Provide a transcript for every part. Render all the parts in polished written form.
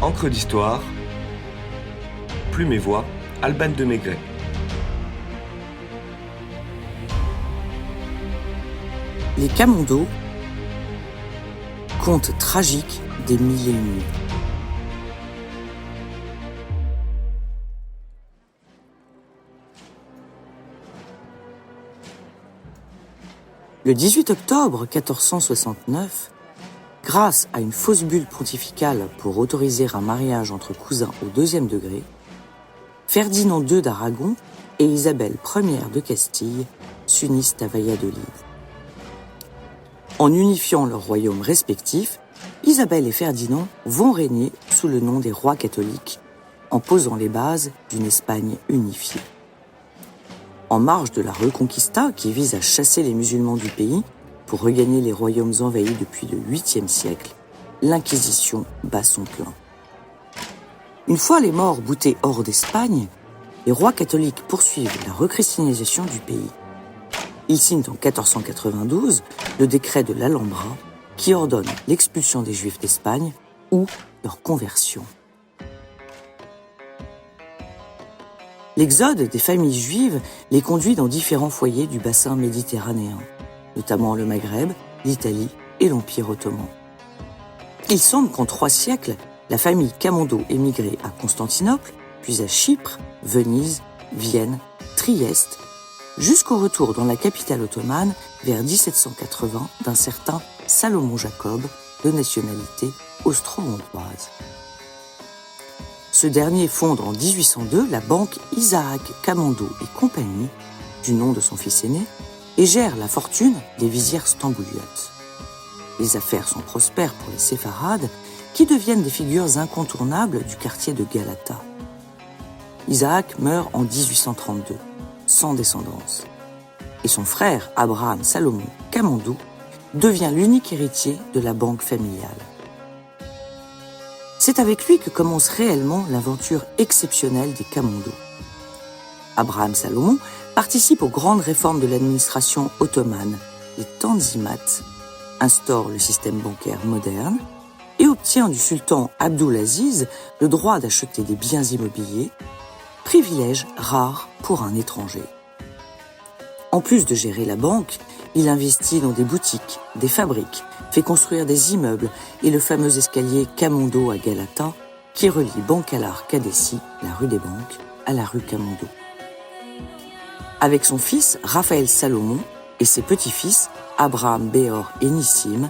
Encre d'histoire, Plume et Voix, Alban de Maigret. Les Camondos, conte tragique des mille et une nuits. Le 18 octobre 1469, grâce à une fausse bulle pontificale pour autoriser un mariage entre cousins au deuxième degré, Ferdinand II d'Aragon et Isabelle Ière de Castille s'unissent à Valladolid. En unifiant leurs royaumes respectifs, Isabelle et Ferdinand vont régner sous le nom des rois catholiques, en posant les bases d'une Espagne unifiée. En marge de la Reconquista, qui vise à chasser les musulmans du pays pour regagner les royaumes envahis depuis le 8e siècle, l'Inquisition bat son plein. Une fois les morts boutés hors d'Espagne, les rois catholiques poursuivent la rechristianisation du pays. Ils signent en 1492 le décret de l'Alhambra qui ordonne l'expulsion des Juifs d'Espagne ou leur conversion. L'exode des familles juives les conduit dans différents foyers du bassin méditerranéen, notamment le Maghreb, l'Italie et l'Empire ottoman. Il semble qu'en 3 siècles, la famille Camondo émigrait à Constantinople, puis à Chypre, Venise, Vienne, Trieste, jusqu'au retour dans la capitale ottomane vers 1780 d'un certain Salomon Jacob, de nationalité austro-hongroise. Ce dernier fonde en 1802 la banque Isaac Camondo et compagnie, du nom de son fils aîné, et gère la fortune des vizirs stambouliotes. Les affaires sont prospères pour les séfarades, qui deviennent des figures incontournables du quartier de Galata. Isaac meurt en 1832, sans descendance. Et son frère, Abraham Salomon Camondo, devient l'unique héritier de la banque familiale. C'est avec lui que commence réellement l'aventure exceptionnelle des Camondos. Abraham Salomon participe aux grandes réformes de l'administration ottomane, les Tanzimat, instaure le système bancaire moderne et obtient du sultan Abdulaziz le droit d'acheter des biens immobiliers, privilège rare pour un étranger. En plus de gérer la banque, il investit dans des boutiques, des fabriques, fait construire des immeubles et le fameux escalier Camondo à Galata qui relie Bancalar Kadessi, la rue des Banques, à la rue Camondo. Avec son fils Raphaël Salomon et ses petits-fils Abraham Béor et Nissim,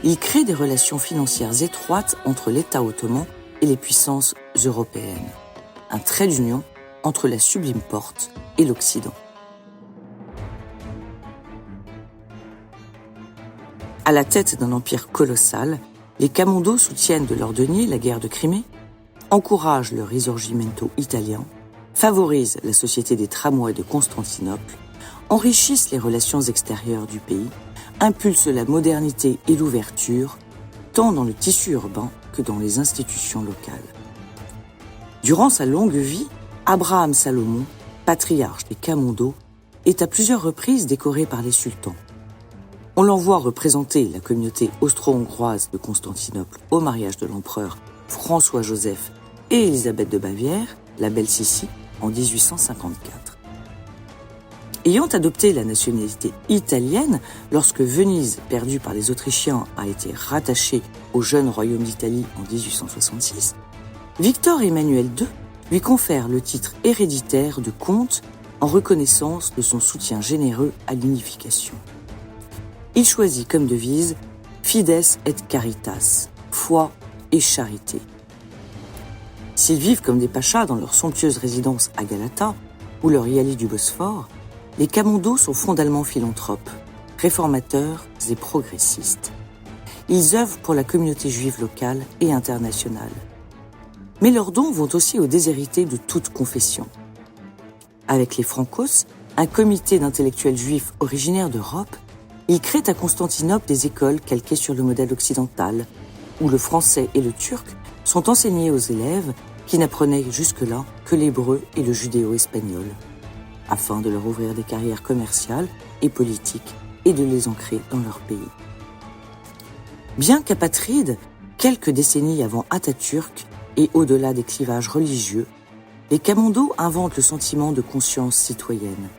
il crée des relations financières étroites entre l'État ottoman et les puissances européennes. Un trait d'union entre la Sublime Porte et l'Occident. À la tête d'un empire colossal, les Camondos soutiennent de leur denier la guerre de Crimée, encouragent le risorgimento italien, favorisent la société des tramways de Constantinople, enrichissent les relations extérieures du pays, impulsent la modernité et l'ouverture, tant dans le tissu urbain que dans les institutions locales. Durant sa longue vie, Abraham Salomon, patriarche des Camondos, est à plusieurs reprises décoré par les sultans. On l'envoie représenter la communauté austro-hongroise de Constantinople au mariage de l'empereur François-Joseph et Élisabeth de Bavière, la belle Sissi, en 1854. Ayant adopté la nationalité italienne lorsque Venise, perdue par les Autrichiens, a été rattachée au jeune royaume d'Italie en 1866, Victor Emmanuel II lui confère le titre héréditaire de comte en reconnaissance de son soutien généreux à l'unification. Il choisit comme devise « Fides et Caritas », foi et charité. S'ils vivent comme des pachas dans leur somptueuse résidence à Galata ou leur yali du Bosphore, les Camondos sont fondamentalement philanthropes, réformateurs et progressistes. Ils œuvrent pour la communauté juive locale et internationale. Mais leurs dons vont aussi aux déshérités de toute confession. Avec les Francos, un comité d'intellectuels juifs originaires d'Europe, ils créent à Constantinople des écoles calquées sur le modèle occidental, où le français et le turc sont enseignés aux élèves qui n'apprenaient jusque-là que l'hébreu et le judéo-espagnol, afin de leur ouvrir des carrières commerciales et politiques et de les ancrer dans leur pays. Bien qu'apatrides, quelques décennies avant Atatürk, et au-delà des clivages religieux, les Camondos inventent le sentiment de conscience citoyenne.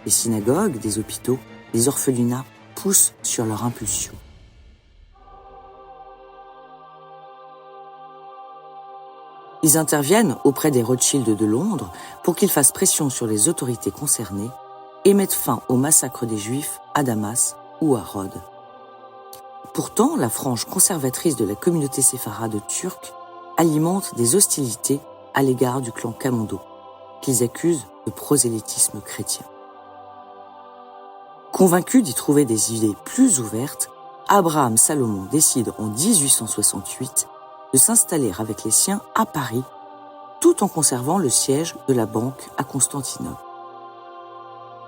Les synagogues, des hôpitaux, des orphelinats poussent sur leur impulsion. Ils interviennent auprès des Rothschild de Londres pour qu'ils fassent pression sur les autorités concernées et mettent fin au massacre des Juifs à Damas ou à Rhodes. Pourtant, la frange conservatrice de la communauté séfarade turque alimente des hostilités à l'égard du clan Camondo, qu'ils accusent de prosélytisme chrétien. Convaincu d'y trouver des idées plus ouvertes, Abraham Salomon décide en 1868 de s'installer avec les siens à Paris, tout en conservant le siège de la banque à Constantinople.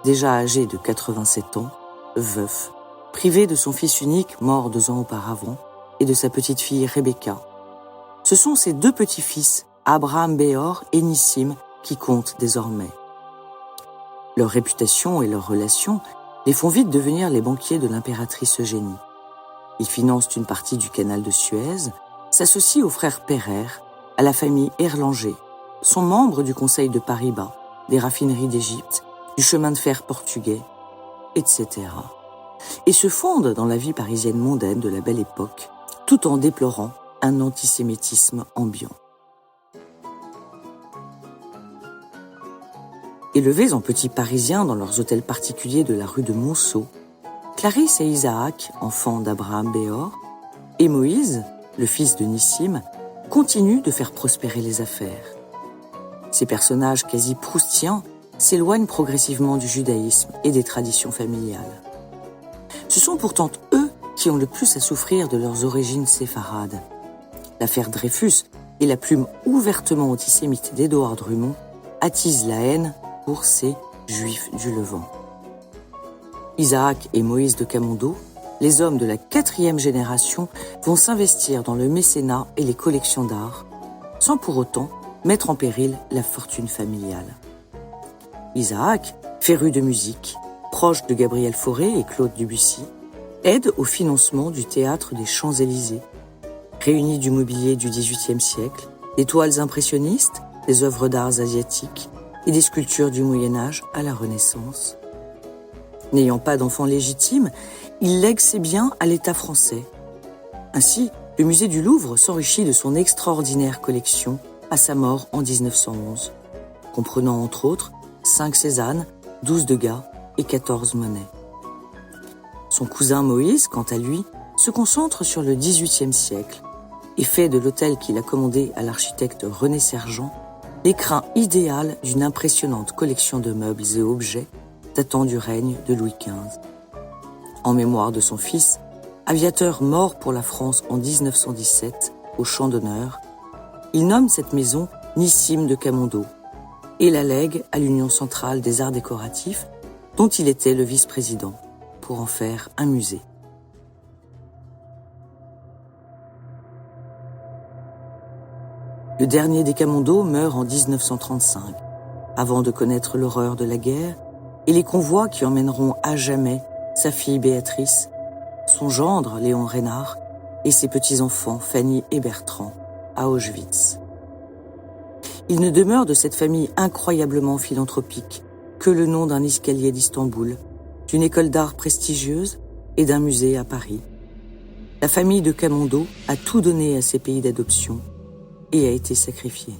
Déjà âgé de 87 ans, veuf, privé de son fils unique mort 2 ans auparavant et de sa petite-fille Rebecca, ce sont ses 2 petits-fils, Abraham Béor et Nissim, qui comptent désormais. Leur réputation et leurs relations les font vite devenir les banquiers de l'impératrice Eugénie. Ils financent une partie du canal de Suez, s'associent aux frères Pereire, à la famille Erlanger, sont membres du Conseil de Paris-Bas, des raffineries d'Égypte, du chemin de fer portugais, etc. Et se fondent dans la vie parisienne mondaine de la Belle Époque, tout en déplorant un antisémitisme ambiant. Élevés en petits parisiens dans leurs hôtels particuliers de la rue de Monceau, Clarisse et Isaac, enfants d'Abraham Béor, et Moïse, le fils de Nissim, continuent de faire prospérer les affaires. Ces personnages quasi proustiens s'éloignent progressivement du judaïsme et des traditions familiales. Ce sont pourtant eux qui ont le plus à souffrir de leurs origines séfarades. L'affaire Dreyfus et la plume ouvertement antisémite d'Édouard Drummond attisent la haine pour ces Juifs du Levant. Isaac et Moïse de Camondo, les hommes de la 4e génération, vont s'investir dans le mécénat et les collections d'art, sans pour autant mettre en péril la fortune familiale. Isaac, féru de musique, proche de Gabriel Fauré et Claude Debussy, aide au financement du théâtre des Champs-Élysées, réunit du mobilier du XVIIIe siècle, des toiles impressionnistes, des œuvres d'art asiatiques et des sculptures du Moyen-Âge à la Renaissance. N'ayant pas d'enfant légitime, il lègue ses biens à l'État français. Ainsi, le musée du Louvre s'enrichit de son extraordinaire collection à sa mort en 1911, comprenant entre autres 5 Cézanne, 12 Degas et 14 Monet. Son cousin Moïse, quant à lui, se concentre sur le XVIIIe siècle et fait de l'hôtel qu'il a commandé à l'architecte René Sergent l'écrin idéal d'une impressionnante collection de meubles et objets datant du règne de Louis XV. En mémoire de son fils, aviateur mort pour la France en 1917, au Champ d'honneur, il nomme cette maison Nissim de Camondo et la lègue à l'Union centrale des arts décoratifs, dont il était le vice-président, pour en faire un musée. Le dernier des Camondo meurt en 1935, avant de connaître l'horreur de la guerre et les convois qui emmèneront à jamais sa fille Béatrice, son gendre Léon Reynard et ses petits-enfants Fanny et Bertrand à Auschwitz. Il ne demeure de cette famille incroyablement philanthropique que le nom d'un escalier d'Istanbul, d'une école d'art prestigieuse et d'un musée à Paris. La famille de Camondo a tout donné à ses pays d'adoption et a été sacrifiée.